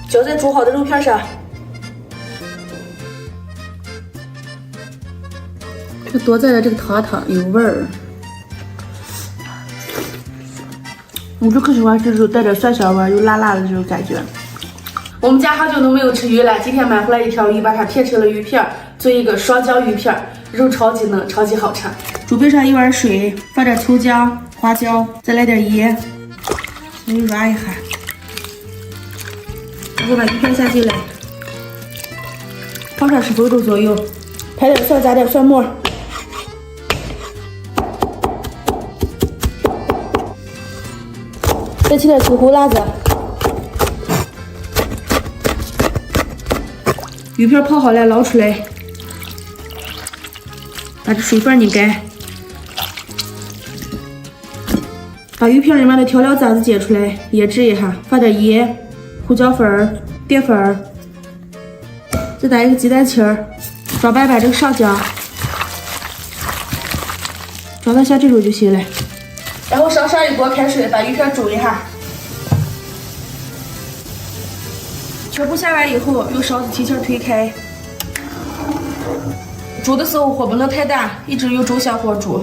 浇在煮好的肉片上。这多在了这个汤有味儿。这可喜欢吃这种带点蒜香味又辣辣的这种感觉。我们家好久都没有吃鱼了，今天买回来一条鱼，把它片成了鱼片，做一个双椒鱼片，肉超级嫩，超级好吃。煮备上一碗水，放点葱姜、花椒，再来点盐，稍微软一下，然后把鱼片下进来，放上10分钟左右，拍点蒜，加点蒜末。再切点青红辣子，鱼片泡好了，捞出来，把这水分拧干，把鱼片里面的调料渣子捡出来，腌制一下，放点盐、胡椒粉、淀粉，再打一个鸡蛋清儿，装拌把这个上浆，装到像这种就行了。然后上一锅开水，把鱼片煮一下，全部下完以后，用勺子轻轻推开。煮的时候火不能太大，一直用中小火煮。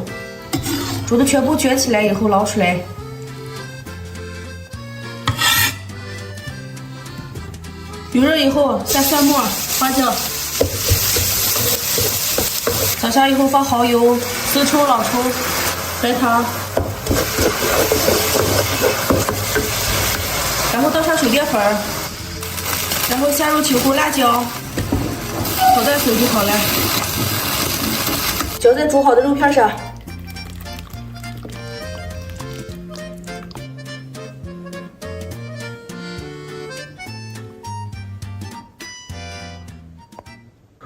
煮的全部卷起来以后捞出来。有热以后下蒜末、花椒，炒香以后放蚝油、生抽、老抽、白糖。然后倒上水淀粉，然后下入青红辣椒，炒淡水就好了。浇在煮好的肉片上，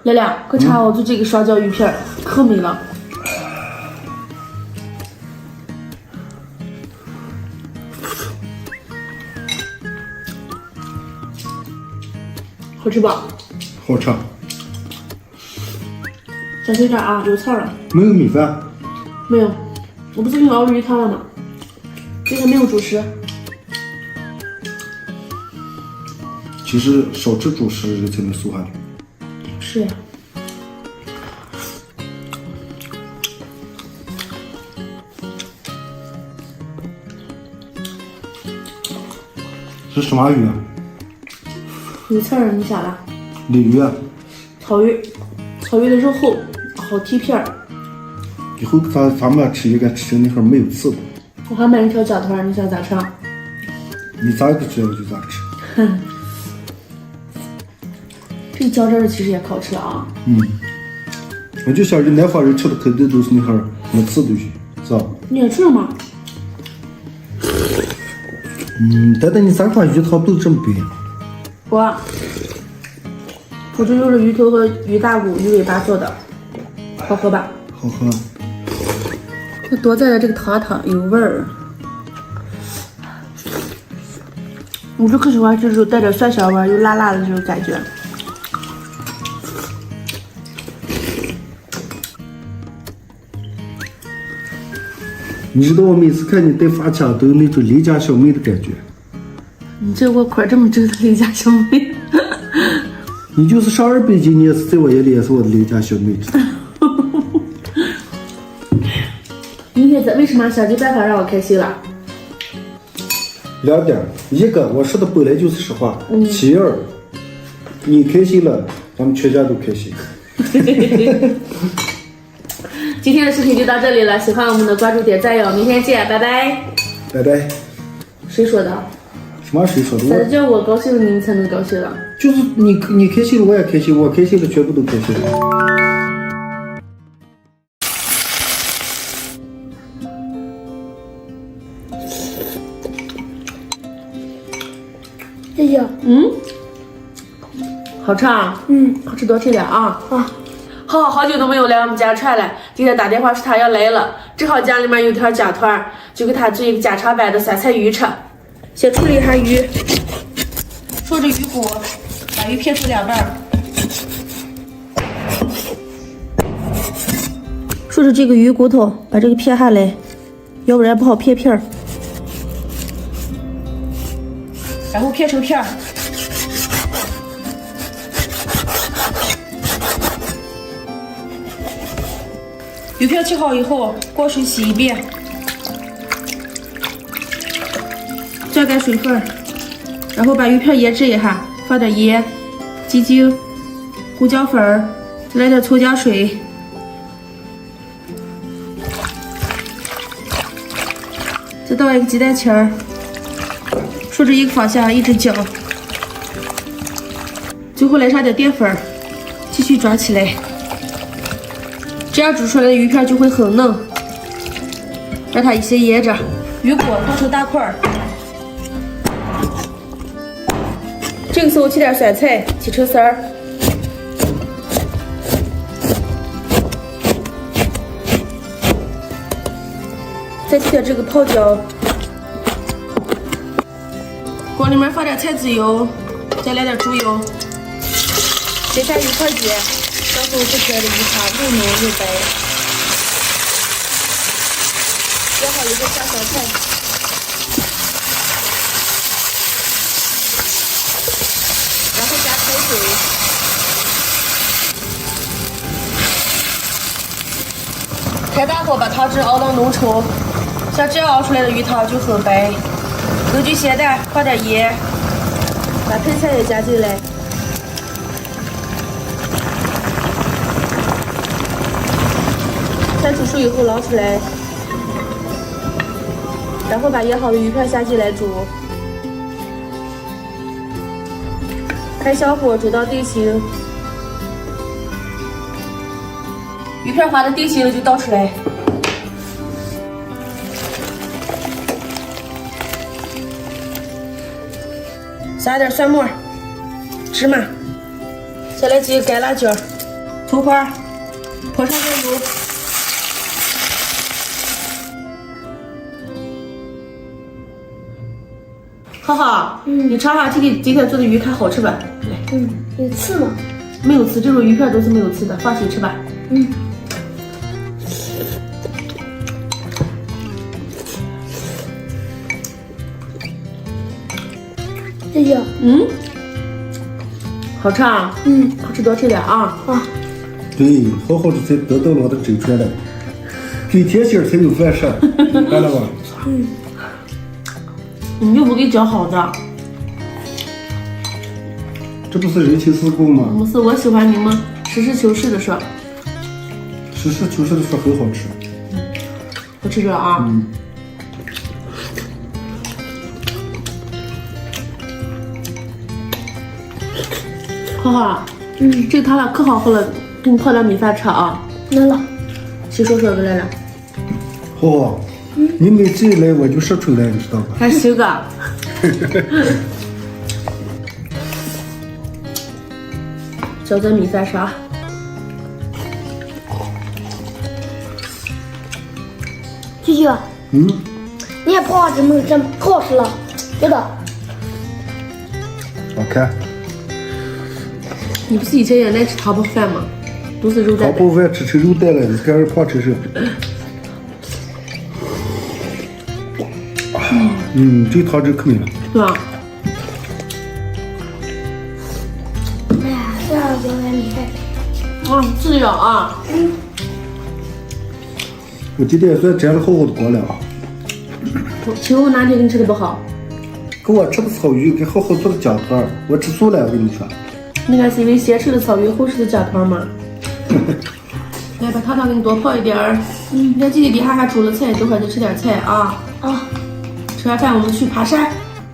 亮亮，快尝我做这个双椒鱼片，可美了。好吃吧？好吃。小心点啊，有刺了。没有米饭？没有，我不是给你熬了鱼汤了吗？今天没有主食。其实少吃主食人才能瘦下来。是呀。是什么鱼啊？有刺儿，你想了？鲤鱼啊。草鱼，草鱼的肉厚，好剔片儿。以后咱们吃应该吃那会儿没有刺的。我还买一条脚团，你想咋吃？你咋个吃我就咋吃。哼，这个酱汁儿其实也可好吃了啊。我就想着南方人吃的肯定都是那会儿没刺的鱼，是吧？你也吃了吗？但你3款鱼汤都这么贵。我这用了鱼头和鱼大骨、鱼尾巴做的，好喝吧？好喝。这多在了这个汤有味儿。我就可喜欢吃这种带点蒜香味又辣辣的这种感觉。你知道我每次看你戴发卡都有那种邻家小妹的感觉。你这我块这么正的邻家小妹。你就是上2北京，你也是在我眼里也是我的邻家小妹。明天为什么想尽办法让我开心了？2点，一个我说的本来就是实话，其二，你开心了，咱们全家都开心。今天的视频就到这里了，喜欢我们的关注点赞哟，明天见，拜拜。拜拜。谁说的？什么谁说的？反正叫我高兴了，你们才能高兴了。就是你开心了，我也开心，我开心了，全部都开心了。哎呀，好吃啊，好吃多吃点啊。好久都没有来我们家串了，今天打电话说他要来了，正好家里面有条家团，就给他做一个家常版的酸菜鱼吃。先处理一下鱼，顺着鱼骨把鱼片成2半，顺着这个鱼骨头把这个片下来，要不然不好片片儿。然后片成片儿，鱼片切好以后，过水洗一遍，蘸点水分，然后把鱼片腌制一下，放点盐、鸡精、胡椒粉，再来点葱姜水。再倒一个鸡蛋清儿，顺着一个方向一直搅，最后来上点淀粉，继续抓起来。这样煮出来的鱼片就会很嫩。让它一些腌着，鱼果剁成大块儿。这个时候切点酸菜，切成丝儿。再切点这个泡椒，锅里面放点菜籽油，再来点猪油，接下鱼块煎，到时候做出来的鱼汤又浓又白。煎好以后下小菜，然后加开水，开大火把汤汁熬到浓稠。像这样熬出来的鱼汤就很白。根据咸淡放点盐，把配菜也加进来，菜煮熟以后捞出来，然后把腌好的鱼片下进来煮，开小火煮到定型，鱼片滑的定型了就倒出来。撒点蒜末、芝麻，再来几个干辣椒、葱花，泼上点油。浩浩，你尝尝今天做的鱼看好吃吧？来，有刺吗？没有刺，这种鱼片都是没有刺的，放心吃吧。这个，好吃啊！好吃多吃点啊！对，好好的才得到了我的真传了，最贴心才有饭吃，看了吧？你又不给讲好的，这不是人情世故吗？不是我喜欢你们实事求是的说，实事求是的说很好吃。好吃着啊！浩浩，这个汤了可好喝了，给你泡点米饭吃啊！来了，谁说说的来了？好，你每次一来我就说出来，你知道吧？还行啊！浇在米饭上。舅舅，你也泡这么真可好吃了，真的。好看。你不是以前也爱吃汤包饭吗？都是肉蛋汤包饭吃成肉蛋了，你看人胖成什么？这汤真可美了。对吧？哎呀，这样就来米饭。是的啊。我今天也算沾了好好的光了啊。请问哪天给你吃的不好？给我吃的草鱼，给好好做的姜汤，我吃素了，我跟你说。那个是因为先吃的草鱼，后吃的姜汤嘛。来，把汤给你多泡一点儿。你看姐姐底下还煮了菜，等会儿再吃点菜啊。吃完饭我们去爬山。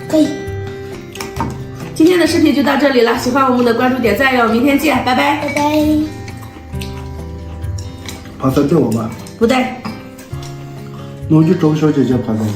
可以。今天的视频就到这里了，喜欢我们的关注点赞哟，明天见，拜拜。拜拜。爬山带我吧。不带。那我就找个小姐姐爬山去。